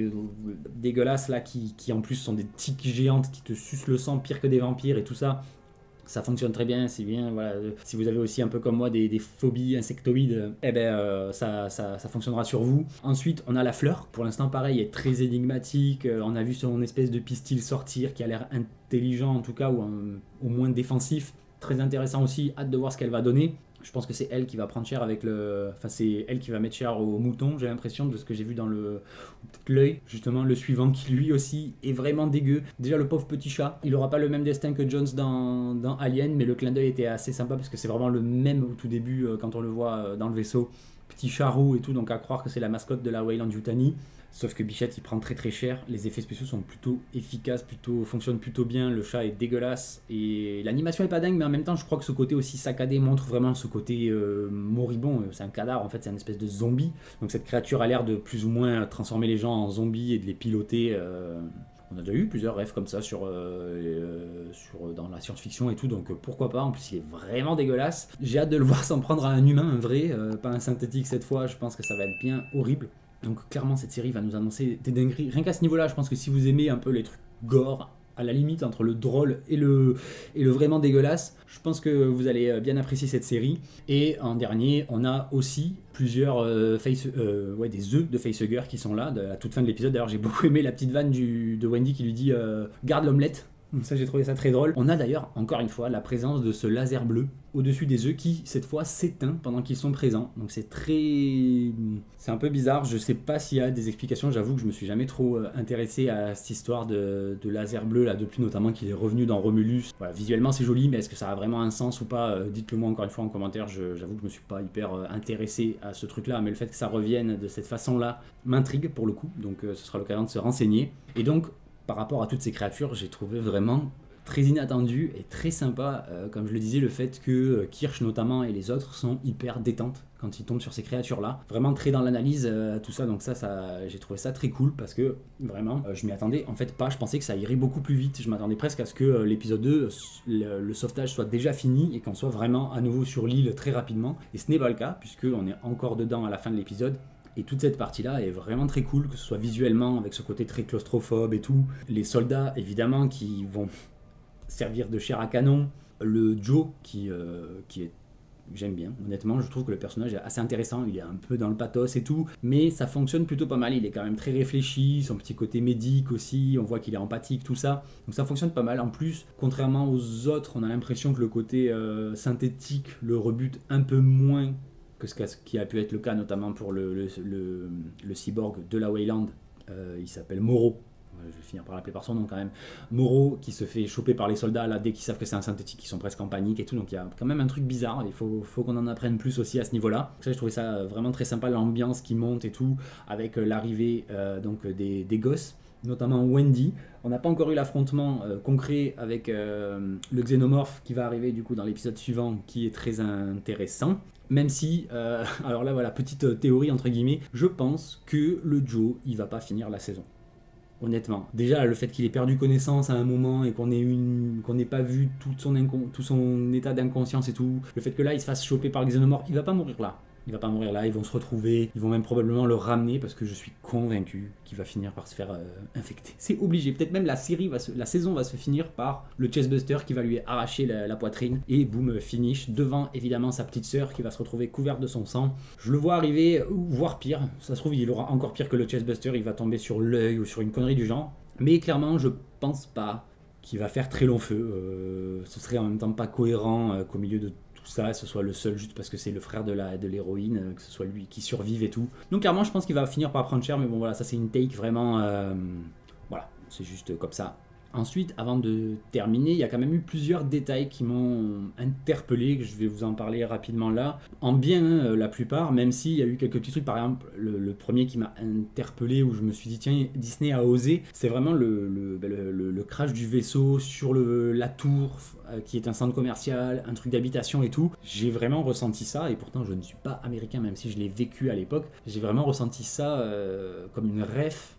dégueulasses là qui en plus sont des tiques géantes qui te sucent le sang pire que des vampires et tout ça. Ça fonctionne très bien, c'est bien. Voilà. Si vous avez aussi un peu comme moi des phobies insectoïdes, ça fonctionnera sur vous. Ensuite, on a la fleur. Pour l'instant, pareil, elle est très énigmatique. On a vu son espèce de pistil sortir qui a l'air intelligent en tout cas, ou au moins défensif. très intéressant aussi, hâte de voir ce qu'elle va donner. Je pense que c'est elle qui va prendre cher avec le... Enfin, c'est elle qui va mettre cher au mouton, j'ai l'impression, de ce que j'ai vu dans le... Peut-être l'œil, justement, le suivant, qui lui aussi est vraiment dégueu. Déjà, le pauvre petit chat, il aura pas le même destin que Jones dans Alien, mais le clin d'œil était assez sympa, parce que c'est vraiment le même au tout début, quand on le voit dans le vaisseau. Petit chat roux et tout, donc à croire que c'est la mascotte de la Weyland-Yutani. Sauf que Bichette il prend très très cher, les effets spéciaux sont plutôt efficaces, fonctionnent plutôt bien, le chat est dégueulasse et l'animation est pas dingue, mais en même temps je crois que ce côté aussi saccadé montre vraiment ce côté moribond, c'est un cadavre en fait, c'est une espèce de zombie, donc cette créature a l'air de plus ou moins transformer les gens en zombies et de les piloter. On a déjà eu plusieurs rêves comme ça dans la science-fiction et tout, donc pourquoi pas, en plus il est vraiment dégueulasse. J'ai hâte de le voir s'en prendre à un humain, un vrai, pas un synthétique cette fois, je pense que ça va être bien horrible. Donc clairement cette série va nous annoncer des dingueries. Rien qu'à ce niveau-là, je pense que si vous aimez un peu les trucs gore, à la limite entre le drôle et le vraiment dégueulasse, je pense que vous allez bien apprécier cette série. Et en dernier, on a aussi plusieurs des œufs de facehugger qui sont là à la toute fin de l'épisode. D'ailleurs j'ai beaucoup aimé la petite vanne de Wendy qui lui dit garde l'omelette. Donc ça j'ai trouvé ça très drôle. On a d'ailleurs encore une fois la présence de ce laser bleu au-dessus des œufs qui cette fois s'éteint pendant qu'ils sont présents. Donc c'est un peu bizarre, je sais pas s'il y a des explications, j'avoue que je me suis jamais trop intéressé à cette histoire de laser bleu là depuis, notamment qu'il est revenu dans Romulus. Voilà, visuellement c'est joli, mais est-ce que ça a vraiment un sens ou pas, dites-le moi encore une fois en commentaire. J'avoue que je me suis pas hyper intéressé à ce truc là, mais le fait que ça revienne de cette façon là m'intrigue pour le coup, donc ce sera l'occasion de se renseigner. Et donc par rapport à toutes ces créatures, j'ai trouvé vraiment très inattendu et très sympa, comme je le disais, le fait que Kirsch notamment et les autres sont hyper détentes quand ils tombent sur ces créatures-là. Vraiment très dans l'analyse, tout ça, donc ça j'ai trouvé ça très cool parce que vraiment, je m'y attendais en fait pas, je pensais que ça irait beaucoup plus vite, je m'attendais presque à ce que l'épisode 2, le sauvetage soit déjà fini et qu'on soit vraiment à nouveau sur l'île très rapidement, et ce n'est pas le cas puisqu'on est encore dedans à la fin de l'épisode. Et toute cette partie-là est vraiment très cool, que ce soit visuellement, avec ce côté très claustrophobe et tout. Les soldats, évidemment, qui vont servir de chair à canon. Le Joe, qui est... J'aime bien, honnêtement, je trouve que le personnage est assez intéressant, il est un peu dans le pathos et tout, mais ça fonctionne plutôt pas mal, il est quand même très réfléchi, son petit côté médic aussi, on voit qu'il est empathique, tout ça, donc ça fonctionne pas mal. En plus, contrairement aux autres, on a l'impression que le côté synthétique le rebute un peu moins que ce qui a pu être le cas notamment pour le cyborg de la Weyland, il s'appelle Moreau. Je vais finir par l'appeler par son nom quand même. Moreau qui se fait choper par les soldats là dès qu'ils savent que c'est un synthétique, ils sont presque en panique et tout, donc il y a quand même un truc bizarre, il faut qu'on en apprenne plus aussi à ce niveau là. Ça, je trouvais ça vraiment très sympa, l'ambiance qui monte et tout, avec l'arrivée des gosses, notamment Wendy. On n'a pas encore eu l'affrontement concret avec le xénomorphe qui va arriver du coup dans l'épisode suivant, qui est très intéressant. Même si, alors là voilà, petite théorie entre guillemets, je pense que le Joe, il va pas finir la saison. Honnêtement. Déjà, le fait qu'il ait perdu connaissance à un moment et qu'on n'ait pas vu tout son état d'inconscience et tout, le fait que là, il se fasse choper par le xénomorphe, il va pas mourir là. Il va pas mourir là, ils vont se retrouver, ils vont même probablement le ramener parce que je suis convaincu qu'il va finir par se faire infecter. C'est obligé, peut-être même la saison va se finir par le chestbuster qui va lui arracher la poitrine et boum, finish, devant évidemment sa petite sœur qui va se retrouver couverte de son sang. Je le vois arriver, voire pire, ça se trouve il aura encore pire que le chestbuster, il va tomber sur l'œil ou sur une connerie du genre, mais clairement je pense pas qu'il va faire très long feu, ce serait en même temps pas cohérent qu'au milieu de ça, ce soit le seul juste parce que c'est le frère de l'héroïne, que ce soit lui qui survive et tout. Donc clairement je pense qu'il va finir par prendre cher, mais bon voilà, ça c'est une take vraiment... voilà, c'est juste comme ça. Ensuite, avant de terminer, il y a quand même eu plusieurs détails qui m'ont interpellé, que je vais vous en parler rapidement là. En bien, la plupart, même s'il y a eu quelques petits trucs, par exemple, le premier qui m'a interpellé, où je me suis dit, tiens, Disney a osé, c'est vraiment le crash du vaisseau sur la tour, qui est un centre commercial, un truc d'habitation et tout. J'ai vraiment ressenti ça, et pourtant je ne suis pas américain, même si je l'ai vécu à l'époque. J'ai vraiment ressenti ça comme une ref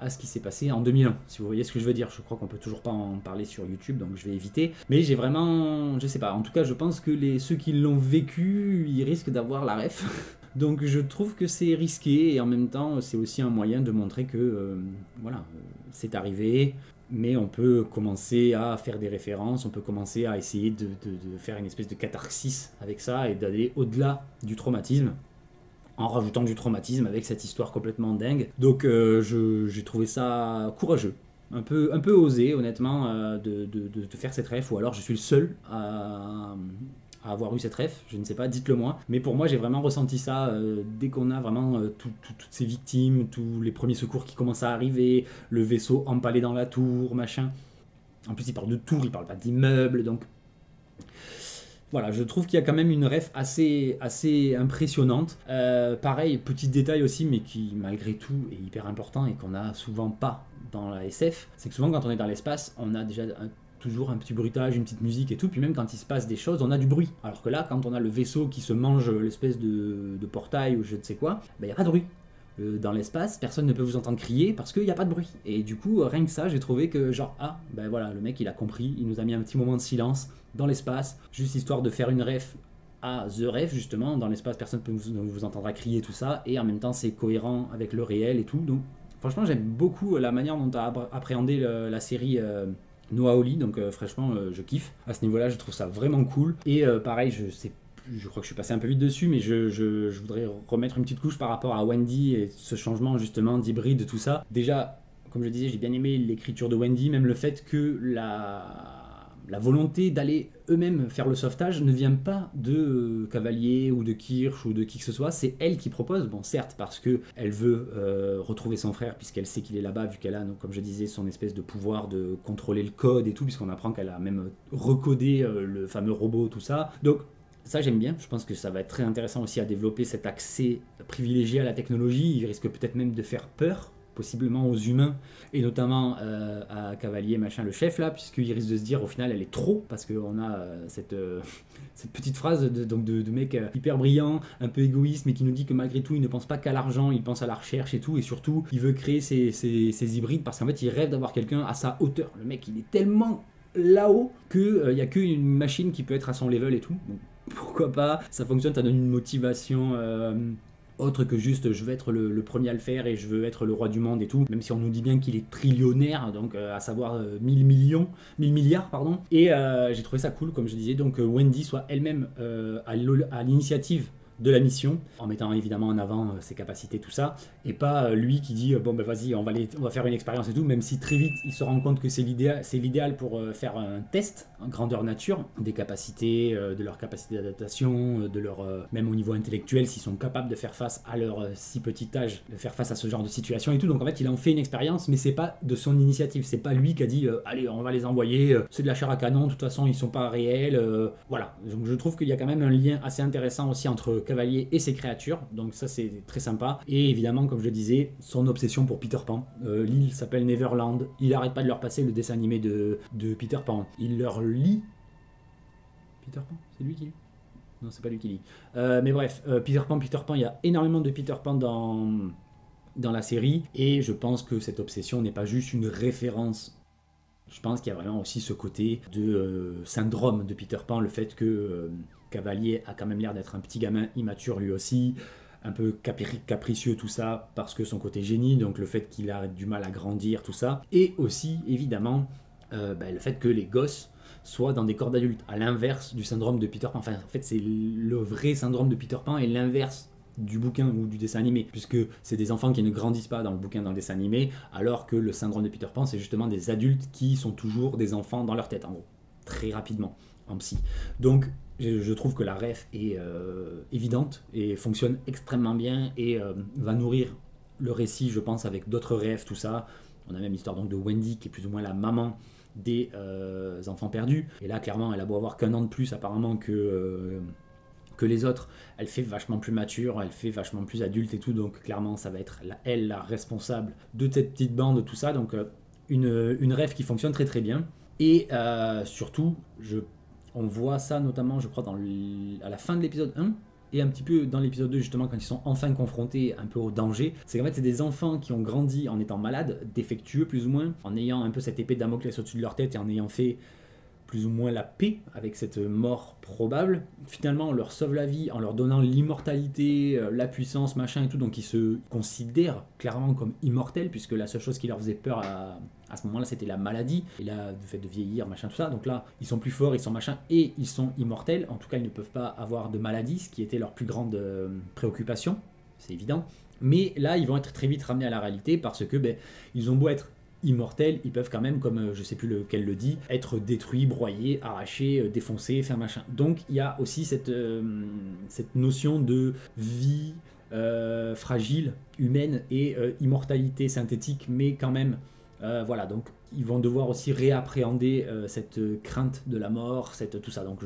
à ce qui s'est passé en 2001, si vous voyez ce que je veux dire. Je crois qu'on peut toujours pas en parler sur YouTube, donc je vais éviter. Mais j'ai vraiment, je sais pas, en tout cas je pense que ceux qui l'ont vécu, ils risquent d'avoir la ref. Donc je trouve que c'est risqué, et en même temps c'est aussi un moyen de montrer que voilà, c'est arrivé, mais on peut commencer à faire des références, on peut commencer à essayer de faire une espèce de catharsis avec ça, et d'aller au-delà du traumatisme, en rajoutant du traumatisme avec cette histoire complètement dingue. Donc j'ai trouvé ça courageux. un peu osé, honnêtement, de faire cette ref, ou alors je suis le seul à avoir eu cette ref, je ne sais pas, dites-le moi. Mais pour moi, j'ai vraiment ressenti ça dès qu'on a vraiment toutes ces victimes, tous les premiers secours qui commencent à arriver, le vaisseau empalé dans la tour, machin. En plus, il parle de tour, il parle pas d'immeuble, donc voilà, je trouve qu'il y a quand même une ref assez impressionnante. Pareil, petit détail aussi, mais qui malgré tout est hyper important et qu'on a souvent pas dans la SF, c'est que souvent quand on est dans l'espace, on a déjà toujours un petit bruitage, une petite musique et tout, puis même quand il se passe des choses, on a du bruit. Alors que là, quand on a le vaisseau qui se mange l'espèce de portail ou je ne sais quoi, il n'y a pas de bruit. Dans l'espace, personne ne peut vous entendre crier parce qu'il n'y a pas de bruit. Et du coup, rien que ça, j'ai trouvé que genre, ben voilà, le mec il a compris, il nous a mis un petit moment de silence dans l'espace, juste histoire de faire une ref à The Ref justement, dans l'espace personne ne vous entendra crier tout ça, et en même temps c'est cohérent avec le réel et tout, donc franchement j'aime beaucoup la manière dont tu as appréhendé la série Noah Hawley, donc franchement je kiffe. À ce niveau-là, je trouve ça vraiment cool. Et pareil, je crois que je suis passé un peu vite dessus, mais je voudrais remettre une petite couche par rapport à Wendy et ce changement justement d'hybride, tout ça. Déjà, comme je disais, j'ai bien aimé l'écriture de Wendy, même le fait que la volonté d'aller eux-mêmes faire le sauvetage ne vient pas de Cavalier ou de Kirsch ou de qui que ce soit, c'est elle qui propose. Bon, certes, parce qu'elle veut retrouver son frère puisqu'elle sait qu'il est là-bas, vu qu'elle a, donc, comme je disais, son espèce de pouvoir de contrôler le code et tout, puisqu'on apprend qu'elle a même recodé le fameux robot, tout ça. Donc, ça j'aime bien, je pense que ça va être très intéressant aussi à développer cet accès privilégié à la technologie. Il risque peut-être même de faire peur possiblement aux humains, et notamment à Cavalier, machin, le chef là, puisqu'il risque de se dire au final elle est trop, parce qu'on a cette petite phrase de mec hyper brillant, un peu égoïste, mais qui nous dit que malgré tout il ne pense pas qu'à l'argent, il pense à la recherche et tout, et surtout il veut créer ces hybrides parce qu'en fait il rêve d'avoir quelqu'un à sa hauteur. Le mec il est tellement là-haut qu'il n'y a qu'une machine qui peut être à son level et tout. Donc, pourquoi pas, ça fonctionne, ça donne une motivation autre que juste je veux être le premier à le faire et je veux être le roi du monde et tout, même si on nous dit bien qu'il est trillionnaire, donc à savoir 1000 milliards pardon. Et j'ai trouvé ça cool, comme je disais, donc Wendy soit elle-même à l'initiative de la mission, en mettant évidemment en avant ses capacités, tout ça, et pas lui qui dit bon ben vas-y on va faire une expérience et tout, même si très vite il se rend compte que c'est l'idéal pour faire un test en grandeur nature des capacités, de leur capacité d'adaptation, de leur même au niveau intellectuel, s'ils sont capables de faire face à leur si petit âge, de faire face à ce genre de situation et tout. Donc en fait il en fait une expérience, mais c'est pas de son initiative, c'est pas lui qui a dit allez on va les envoyer, c'est de la chair à canon, de toute façon ils sont pas réels, voilà. Donc je trouve qu'il y a quand même un lien assez intéressant aussi entre Cavalier et ses créatures, donc ça c'est très sympa. Et évidemment, comme je le disais, son obsession pour Peter Pan. L'île s'appelle Neverland, il arrête pas de leur passer le dessin animé de Peter Pan, il leur lit Peter Pan, c'est lui qui lit? Non, c'est pas lui qui lit. Mais bref, Peter Pan, il y a énormément de Peter Pan dans la série, et je pense que cette obsession n'est pas juste une référence. Je pense qu'il y a vraiment aussi ce côté de syndrome de Peter Pan, le fait que Cavalier a quand même l'air d'être un petit gamin immature lui aussi, un peu capricieux tout ça, parce que son côté génie, donc le fait qu'il a du mal à grandir, tout ça, et aussi évidemment le fait que les gosses soient dans des corps d'adultes, à l'inverse du syndrome de Peter Pan. Enfin en fait c'est le vrai syndrome de Peter Pan et l'inverse du bouquin ou du dessin animé, puisque c'est des enfants qui ne grandissent pas dans le bouquin, dans le dessin animé, alors que le syndrome de Peter Pan c'est justement des adultes qui sont toujours des enfants dans leur tête, en gros, très rapidement en psy. Donc je trouve que la ref est évidente et fonctionne extrêmement bien et va nourrir le récit, je pense, avec d'autres refs, tout ça. On a même l'histoire donc de Wendy qui est plus ou moins la maman des enfants perdus, et là clairement elle a beau avoir qu'un an de plus apparemment que les autres, elle fait vachement plus mature, elle fait vachement plus adulte et tout, donc clairement ça va être elle la responsable de cette petite bande, tout ça, donc une ref qui fonctionne très très bien. Et surtout, on voit ça notamment, je crois, à la fin de l'épisode 1, et un petit peu dans l'épisode 2, justement, quand ils sont enfin confrontés un peu au danger. C'est qu'en fait, c'est des enfants qui ont grandi en étant malades, défectueux plus ou moins, en ayant un peu cette épée de Damoclès au-dessus de leur tête et en ayant fait plus ou moins la paix avec cette mort probable. Finalement, on leur sauve la vie en leur donnant l'immortalité, la puissance, machin et tout, donc ils se considèrent clairement comme immortels, puisque la seule chose qui leur faisait peur à ce moment-là, c'était la maladie, et là, du fait de vieillir, machin, tout ça. Donc là, ils sont plus forts, ils sont machin, et ils sont immortels. En tout cas, ils ne peuvent pas avoir de maladie, ce qui était leur plus grande préoccupation, c'est évident. Mais là, ils vont être très vite ramenés à la réalité, parce que ils ont beau être immortels, ils peuvent quand même, comme je sais plus lequel le dit, être détruits, broyés, arrachés, défoncés, faire machin. Donc il y a aussi cette notion de vie fragile, humaine et immortalité synthétique, mais quand même, voilà, donc ils vont devoir aussi réappréhender cette crainte de la mort, tout ça. Donc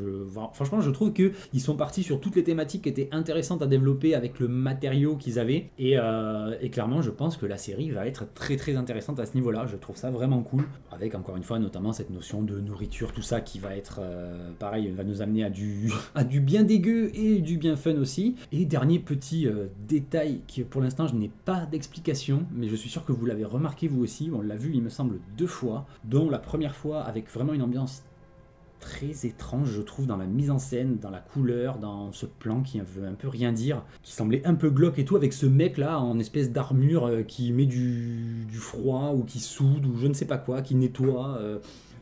franchement, je trouve qu'ils sont partis sur toutes les thématiques qui étaient intéressantes à développer avec le matériau qu'ils avaient. Et clairement, je pense que la série va être très très intéressante à ce niveau-là. Je trouve ça vraiment cool. Avec encore une fois, notamment cette notion de nourriture, tout ça qui va être pareil, va nous amener à du bien dégueu et du bien fun aussi. Et dernier petit détail qui pour l'instant je n'ai pas d'explication, mais je suis sûr que vous l'avez remarqué vous aussi. On l'a vu, il me semble, 2 fois, dont la première fois avec vraiment une ambiance très étrange, je trouve, dans la mise en scène, dans la couleur, dans ce plan qui veut un peu rien dire, qui semblait un peu glauque et tout, avec ce mec là en espèce d'armure qui met du froid ou qui soude ou je ne sais pas quoi, qui nettoie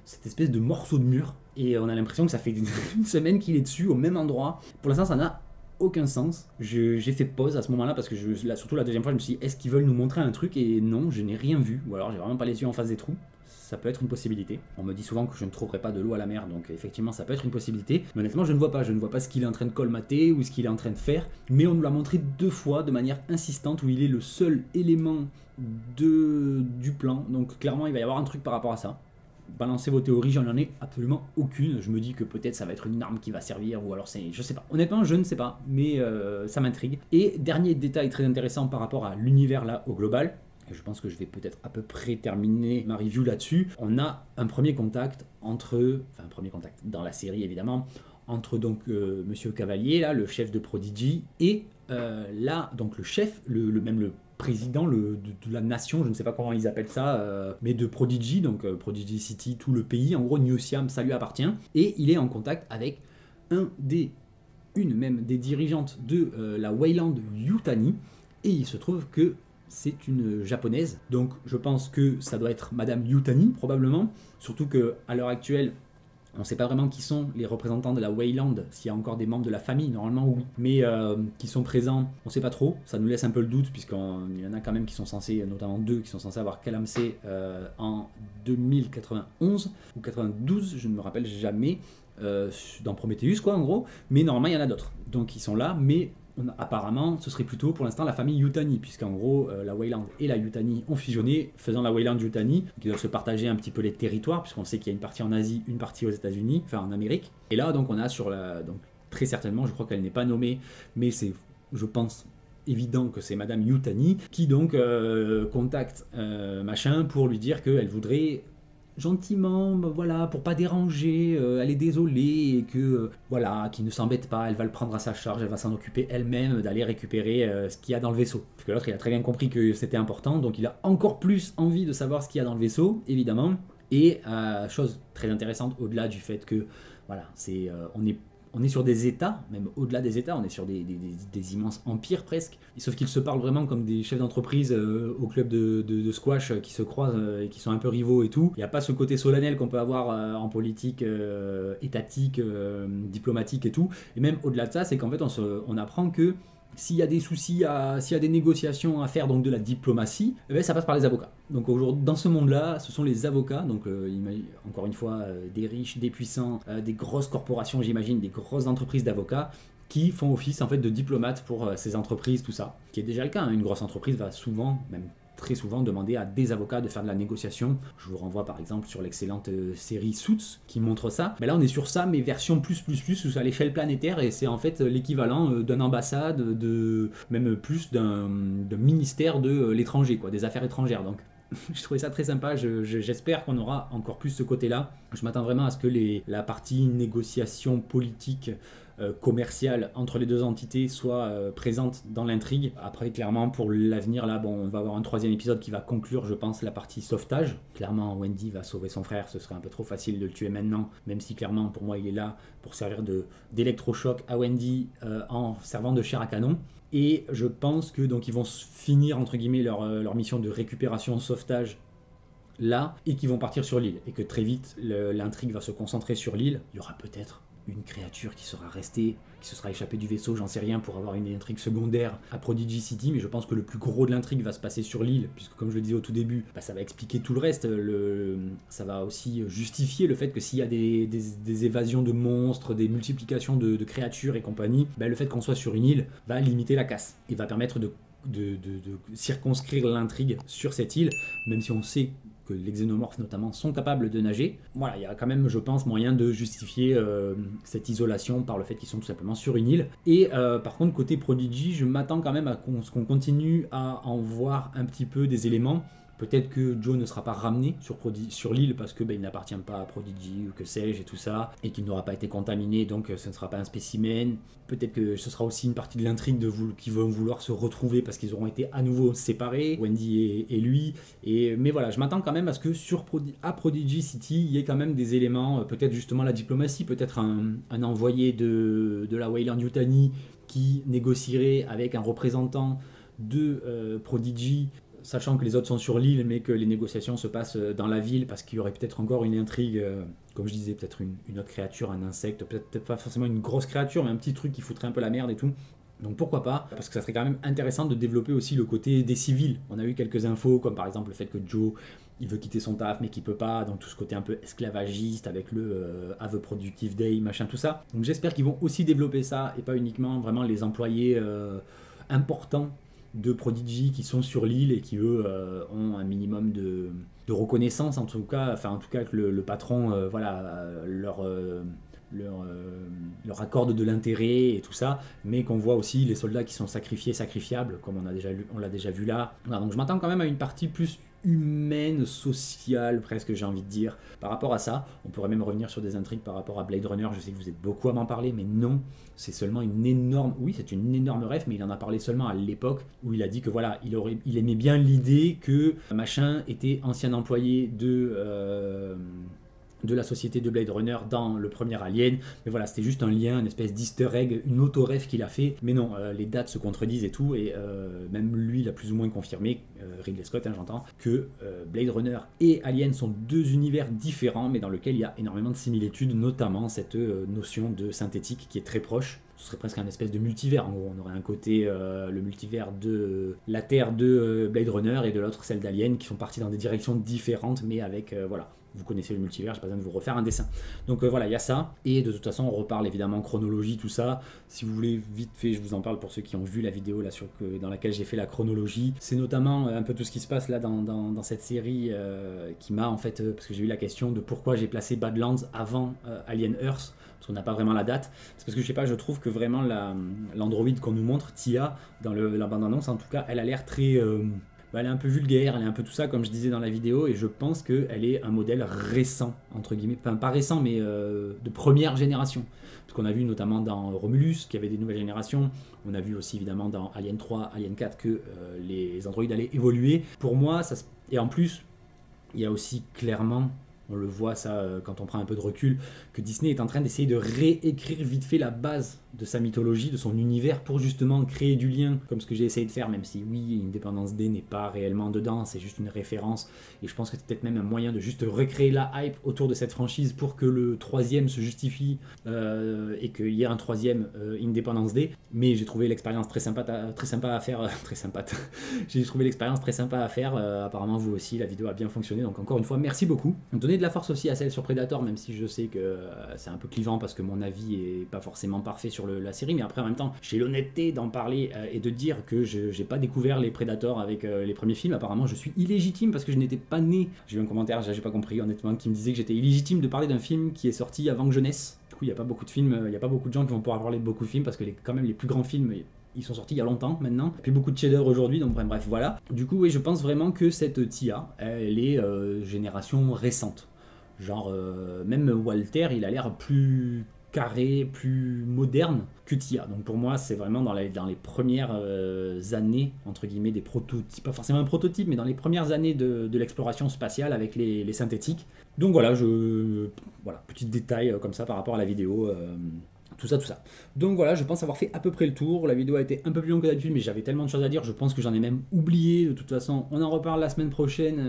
cette espèce de morceau de mur. Et on a l'impression que ça fait une semaine qu'il est dessus, au même endroit. Pour l'instant, ça n'a aucun sens. J'ai fait pause à ce moment-là parce que surtout la deuxième fois, je me suis dit, est-ce qu'ils veulent nous montrer un truc? Et non, je n'ai rien vu. Ou alors j'ai vraiment pas les yeux en face des trous. Ça peut être une possibilité. On me dit souvent que je ne trouverai pas de l'eau à la mer, donc effectivement ça peut être une possibilité. Mais honnêtement, je ne vois pas. Je ne vois pas ce qu'il est en train de colmater ou ce qu'il est en train de faire. Mais on nous l'a montré 2 fois de manière insistante où il est le seul élément du plan. Donc clairement, il va y avoir un truc par rapport à ça. Balancez vos théories, j'en ai absolument aucune. Je me dis que peut-être ça va être une arme qui va servir, ou alors je sais pas. Honnêtement, je ne sais pas, mais ça m'intrigue. Et dernier détail très intéressant par rapport à l'univers là au global, et je pense que je vais peut-être à peu près terminer ma review là-dessus. On a un premier contact un premier contact dans la série évidemment, entre donc Monsieur Cavalier là, le chef de Prodigy, et là donc le chef, même le président de la nation, je ne sais pas comment ils appellent ça, mais de Prodigy, donc Prodigy City, tout le pays, en gros New Siam, ça lui appartient, et il est en contact avec une même des dirigeantes de la Weyland Yutani, et il se trouve que c'est une japonaise, donc je pense que ça doit être Madame Yutani probablement, surtout qu'à l'heure actuelle, on ne sait pas vraiment qui sont les représentants de la Weyland, s'il y a encore des membres de la famille, normalement oui, mais qui sont présents, on ne sait pas trop, ça nous laisse un peu le doute, puisqu'il y en a quand même qui sont censés, notamment 2, qui sont censés avoir calamcé en 2091 ou 92, je ne me rappelle jamais, dans Prometheus quoi en gros, mais normalement il y en a d'autres, donc ils sont là, mais apparemment, ce serait plutôt pour l'instant la famille Yutani, puisqu'en gros, la Weyland et la Yutani ont fusionné, faisant la Weyland Yutani, qui doivent se partager un petit peu les territoires, puisqu'on sait qu'il y a une partie en Asie, une partie aux États-Unis, enfin en Amérique. Et là, donc, on a donc très certainement, je crois qu'elle n'est pas nommée, mais c'est, je pense, évident que c'est Madame Yutani, qui donc contacte machin pour lui dire qu'elle voudrait gentiment, voilà, pour pas déranger, elle est désolée et que voilà, qu'il ne s'embête pas, elle va le prendre à sa charge, elle va s'en occuper elle-même d'aller récupérer ce qu'il y a dans le vaisseau. Parce que l'autre, il a très bien compris que c'était important, donc il a encore plus envie de savoir ce qu'il y a dans le vaisseau, évidemment. Et chose très intéressante, au-delà du fait que voilà, on est sur des États, même au-delà des États, on est sur des immenses empires presque. Sauf qu'ils se parlent vraiment comme des chefs d'entreprise au club de squash qui se croisent et qui sont un peu rivaux et tout. Il n'y a pas ce côté solennel qu'on peut avoir en politique étatique, diplomatique et tout. Et même au-delà de ça, c'est qu'en fait on apprend que s'il y a des soucis, s'il y a des négociations à faire, donc de la diplomatie, eh bien, ça passe par les avocats. Donc aujourd'hui, dans ce monde-là, ce sont les avocats, donc encore une fois, des riches, des puissants, des grosses corporations, j'imagine, des grosses entreprises d'avocats, qui font office en fait de diplomates pour ces entreprises, tout ça. Qui est déjà le cas, hein. Une grosse entreprise va souvent, même très souvent, demander à des avocats de faire de la négociation. Je vous renvoie par exemple sur l'excellente série Suits qui montre ça. Mais là on est sur ça, mais version plus, où à l'échelle planétaire, et c'est en fait l'équivalent d'une ambassade, même plus d'un ministère de l'étranger, quoi, des affaires étrangères. Donc je trouvais ça très sympa, j'espère qu'on aura encore plus ce côté-là. Je m'attends vraiment à ce que la partie négociation politique commerciale entre les deux entités soit présente dans l'intrigue. Après, clairement, pour l'avenir, là, bon, on va avoir un 3e épisode qui va conclure, je pense, la partie sauvetage. Clairement, Wendy va sauver son frère, ce serait un peu trop facile de le tuer maintenant, même si clairement, pour moi, il est là pour servir d'électrochoc à Wendy en servant de chair à canon. Et je pense que donc ils vont finir entre guillemets leur mission de récupération, sauvetage là, et qu'ils vont partir sur l'île. Et que très vite, l'intrigue va se concentrer sur l'île. Il y aura peut-être une créature qui sera restée, qui se sera échappée du vaisseau, j'en sais rien, pour avoir une intrigue secondaire à Prodigy City, mais je pense que le plus gros de l'intrigue va se passer sur l'île, puisque comme je le disais au tout début, bah, ça va expliquer tout le reste, ça va aussi justifier le fait que s'il y a des évasions de monstres, des multiplications de créatures et compagnie, bah, le fait qu'on soit sur une île va limiter la casse, et va permettre de circonscrire l'intrigue sur cette île, même si on sait que les xénomorphes notamment sont capables de nager. Voilà, il y a quand même, je pense, moyen de justifier cette isolation par le fait qu'ils sont tout simplement sur une île. Et par contre, côté Prodigy, je m'attends quand même à ce qu'on continue à en voir un petit peu des éléments. Peut-être que Joe ne sera pas ramené sur l'île parce que il n'appartient pas à Prodigy ou que sais-je et tout ça, et qu'il n'aura pas été contaminé, donc ce ne sera pas un spécimen. Peut-être que ce sera aussi une partie de l'intrigue qui vont vouloir se retrouver parce qu'ils auront été à nouveau séparés, Wendy et lui. Mais voilà, je m'attends quand même à ce que à Prodigy City, il y ait quand même des éléments, peut-être justement la diplomatie, peut-être un envoyé de la Weyland-Yutani qui négocierait avec un représentant de Prodigy, sachant que les autres sont sur l'île, mais que les négociations se passent dans la ville, parce qu'il y aurait peut-être encore une intrigue, comme je disais, peut-être une autre créature, un insecte, peut-être pas forcément une grosse créature, mais un petit truc qui foutrait un peu la merde et tout. Donc pourquoi pas, parce que ça serait quand même intéressant de développer aussi le côté des civils. On a eu quelques infos, comme par exemple le fait que Joe, il veut quitter son taf, mais qu'il peut pas, donc tout ce côté un peu esclavagiste, avec le Have a Productive Day, machin, tout ça. Donc j'espère qu'ils vont aussi développer ça, et pas uniquement vraiment les employés importants de Prodigy qui sont sur l'île et qui eux ont un minimum de reconnaissance, en tout cas que le patron leur accorde de l'intérêt et tout ça, mais qu'on voit aussi les soldats qui sont sacrifiables, comme on l'a déjà vu là. Voilà, donc je m'attends quand même à une partie plus humaine, sociale, presque, j'ai envie de dire, par rapport à ça. On pourrait même revenir sur des intrigues par rapport à Blade Runner. Je sais que vous êtes beaucoup à m'en parler, mais non, c'est seulement une énorme ref, mais il en a parlé seulement à l'époque où il a dit que voilà, il aimait bien l'idée que machin était ancien employé de la société de Blade Runner dans le premier Alien, mais voilà, c'était juste un lien, une espèce d'easter egg, une auto-ref qu'il a fait, mais non, les dates se contredisent et tout, et même lui, il a plus ou moins confirmé, Ridley Scott, j'entends, que Blade Runner et Alien sont deux univers différents, mais dans lesquels il y a énormément de similitudes, notamment cette notion de synthétique qui est très proche. Ce serait presque un espèce de multivers, en gros. On aurait un côté le multivers de la Terre de Blade Runner et de l'autre celle d'Alien, qui sont partis dans des directions différentes, mais avec, voilà, vous connaissez le multivers, j'ai pas besoin de vous refaire un dessin. Donc voilà, il y a ça, et de toute façon on reparle évidemment chronologie, tout ça. Si vous voulez vite fait, je vous en parle pour ceux qui ont vu la vidéo là dans laquelle j'ai fait la chronologie. C'est notamment un peu tout ce qui se passe là dans cette série qui m'a en fait, parce que j'ai eu la question de pourquoi j'ai placé Badlands avant Alien Earth, parce qu'on n'a pas vraiment la date. C'est parce que je sais pas, je trouve que vraiment l'androïde qu'on nous montre, Tia, dans la bande-annonce en tout cas, elle a l'air très... elle est un peu vulgaire, elle est un peu tout ça, comme je disais dans la vidéo, et je pense qu'elle est un modèle récent, entre guillemets, enfin pas récent, mais de première génération. Parce qu'on a vu notamment dans Romulus, qui avait des nouvelles générations, on a vu aussi évidemment dans Alien 3, Alien 4, que les androïdes allaient évoluer. Pour moi, et en plus, il y a aussi clairement... On le voit ça quand on prend un peu de recul, que Disney est en train d'essayer de réécrire vite fait la base de sa mythologie, de son univers, pour justement créer du lien, comme ce que j'ai essayé de faire, même si oui, Independence Day n'est pas réellement dedans, c'est juste une référence, et je pense que c'est peut-être même un moyen de juste recréer la hype autour de cette franchise pour que le troisième se justifie et qu'il y ait un troisième Independence Day. Mais j'ai trouvé l'expérience très sympa à faire, j'ai trouvé l'expérience très sympa à faire, apparemment vous aussi, la vidéo a bien fonctionné, donc encore une fois, merci beaucoup. Donnez de la force aussi à celle sur Predator, même si je sais que c'est un peu clivant parce que mon avis est pas forcément parfait sur la série, mais après en même temps j'ai l'honnêteté d'en parler et de dire que j'ai pas découvert les Predators avec les premiers films. Apparemment je suis illégitime parce que je n'étais pas né. J'ai eu un commentaire, j'ai pas compris honnêtement, qui me disait que j'étais illégitime de parler d'un film qui est sorti avant que je naisse. Du coup il n'y a pas beaucoup de films, il n'y a pas beaucoup de gens qui vont pouvoir parler de beaucoup de films parce que quand même les plus grands films ils sont sortis il y a longtemps maintenant, puis beaucoup de chefs-d'œuvre aujourd'hui, donc bref voilà. Du coup oui, je pense vraiment que cette Tia, elle est génération récente. Genre, même Walter, il a l'air plus carré, plus moderne que Tia. Donc pour moi, c'est vraiment dans les premières années, entre guillemets, des prototypes, pas forcément un prototype, mais dans les premières années de l'exploration spatiale avec les synthétiques. Donc voilà, petit détail comme ça par rapport à la vidéo. tout ça, tout ça. Donc voilà, je pense avoir fait à peu près le tour. La vidéo a été un peu plus longue que d'habitude, mais j'avais tellement de choses à dire, je pense que j'en ai même oublié. De toute façon, on en reparle la semaine prochaine.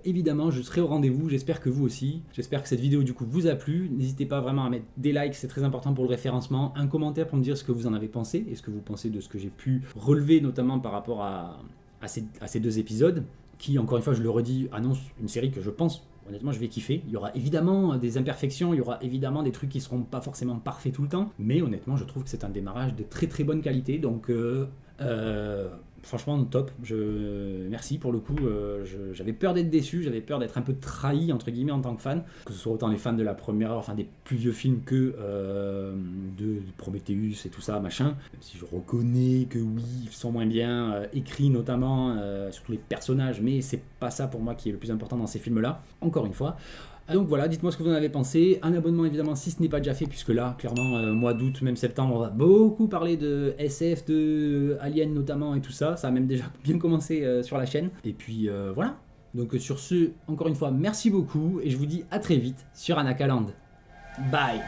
Évidemment, je serai au rendez-vous, j'espère que vous aussi. J'espère que cette vidéo du coup vous a plu. N'hésitez pas vraiment à mettre des likes, c'est très important pour le référencement. Un commentaire pour me dire ce que vous en avez pensé, et ce que vous pensez de ce que j'ai pu relever, notamment par rapport à ces 2 épisodes, qui, encore une fois, je le redis, annoncent une série que je pense... Honnêtement, je vais kiffer. Il y aura évidemment des imperfections, il y aura évidemment des trucs qui seront pas forcément parfaits tout le temps, mais honnêtement, je trouve que c'est un démarrage de très très bonne qualité, donc franchement top. Merci pour le coup. J'avais peur d'être déçu, j'avais peur d'être un peu trahi entre guillemets en tant que fan, que ce soit autant les fans de la première heure, enfin des plus vieux films que de Prometheus et tout ça machin. Même si je reconnais que oui, ils sont moins bien écrits notamment, surtout les personnages, mais c'est pas ça pour moi qui est le plus important dans ces films-là. Encore une fois. Donc voilà, dites-moi ce que vous en avez pensé. Un abonnement évidemment si ce n'est pas déjà fait, puisque là, clairement, mois d'août, même septembre, on va beaucoup parler de SF, de Alien notamment et tout ça. Ça a même déjà bien commencé sur la chaîne. Et puis voilà. Donc sur ce, encore une fois, merci beaucoup et je vous dis à très vite sur Anakaland. Bye.